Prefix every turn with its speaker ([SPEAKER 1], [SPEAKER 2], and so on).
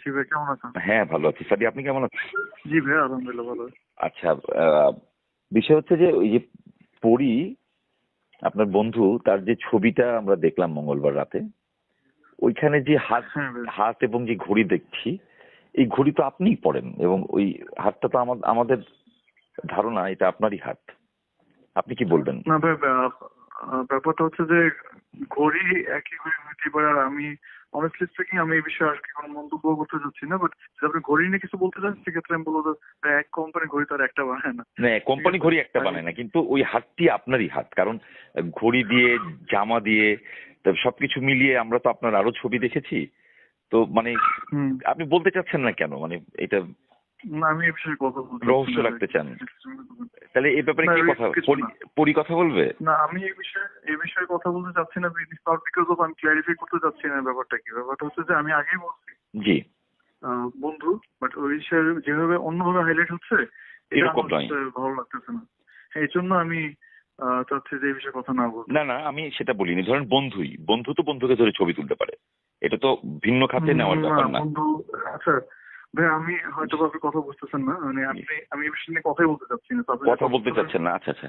[SPEAKER 1] আছি ভাই, কেমন আছেন?
[SPEAKER 2] হ্যাঁ, ভালো আছি। সাদি, আপনি কেমন আছেন?
[SPEAKER 1] জি ভাই, আলহামদুলিল্লাহ ভালো আছি।
[SPEAKER 2] আচ্ছা, বিষয় হচ্ছে যে ওই যে পরি, আপনার বন্ধু, তার যে ছবিটা আমরা দেখলাম মঙ্গলবার রাতে, ওইখানে যে হাত
[SPEAKER 1] হ্যাঁ ভাই।
[SPEAKER 2] হাত এবং যে ঘড়ি দেখছি, এই ঘড়ি তো আপনিই পরেন, এবং ওই হাতটা তো আমাদের ধারণা এটা আপনারই হাত। আপনি কি বলবেন?
[SPEAKER 1] না ভাই, ব্যাপারটা হচ্ছে যে ঘড়ি একই ঘড়ি হইতে পারে। আর আমি অনেস্টলি স্পিকিং আমি এই বিষয়ে আর কি কোনো মন্তব্য করতে চাচ্ছি না, বাট যদি আপনি ঘড়ি নিয়ে কিছু বলতে চান সেক্ষেত্রে আমি বলবো যে ভাই, এক কোম্পানি ঘড়ি তো আর একটা বানায় না।
[SPEAKER 2] না,
[SPEAKER 1] ঠিক
[SPEAKER 2] কোম্পানি
[SPEAKER 1] আছে।
[SPEAKER 2] ঘড়ি একটা বানায় না, কিন্তু ওই হাতটি আপনারই হাত। কারণ ঘড়ি দিয়ে, জামা দিয়ে, সবকিছু মিলিয়ে আমরা তো আপনার আরো ছবি দেখেছি। তো মানে
[SPEAKER 1] হুম।
[SPEAKER 2] আপনি বলতে চাচ্ছেন না কেন? মানে এটা
[SPEAKER 1] না, আমি এই বিষয়ে কথা বলতে চাচ্ছি
[SPEAKER 2] রহস্য
[SPEAKER 1] না ভাই।
[SPEAKER 2] রাখতে চান? তাহলে এই ব্যাপারে
[SPEAKER 1] না,
[SPEAKER 2] কে
[SPEAKER 1] risk
[SPEAKER 2] কথা,
[SPEAKER 1] কিছু না।
[SPEAKER 2] পরি কথা বলবে?
[SPEAKER 1] না, আমি এই বিষয়ে কথা বলতে চাচ্ছি না, নট বিকজ অফ আমি ক্ল্যারিফাই করতে চাচ্ছি না ব্যাপারটা কি। ব্যাপারটা হচ্ছে যে আমি আগেই বলছি
[SPEAKER 2] জি,
[SPEAKER 1] বন্ধু, বাট ওই বিষয়ে যেভাবে অন্যভাবে হাইলাইট হচ্ছে এটা
[SPEAKER 2] এরকম
[SPEAKER 1] আমার
[SPEAKER 2] নয়।
[SPEAKER 1] কাছে ভালো লাগতেছে না। এই জন্য আমি চাচ্ছি যে এই বিষয়ে কথা না বলতে।
[SPEAKER 2] না না, আমি সেটা বলিনি। ধরেন বন্ধু তো বন্ধুকে ধরে ছবি তুলতে পারে, এটা তো ভিন্ন খাতে নেওয়ার
[SPEAKER 1] না
[SPEAKER 2] ব্যাপার না।
[SPEAKER 1] বন্ধু, আচ্ছা ভাই, আমি হয়তো আপনি কথা বুঝতেছেন না, মানে আমি এই বিষয় নিয়ে কথাই বলতে চাচ্ছি না, তো আপনি যদি
[SPEAKER 2] কথা
[SPEAKER 1] কথা
[SPEAKER 2] বলতে
[SPEAKER 1] বলেন।
[SPEAKER 2] চাচ্ছেন না? আচ্ছা আচ্ছা।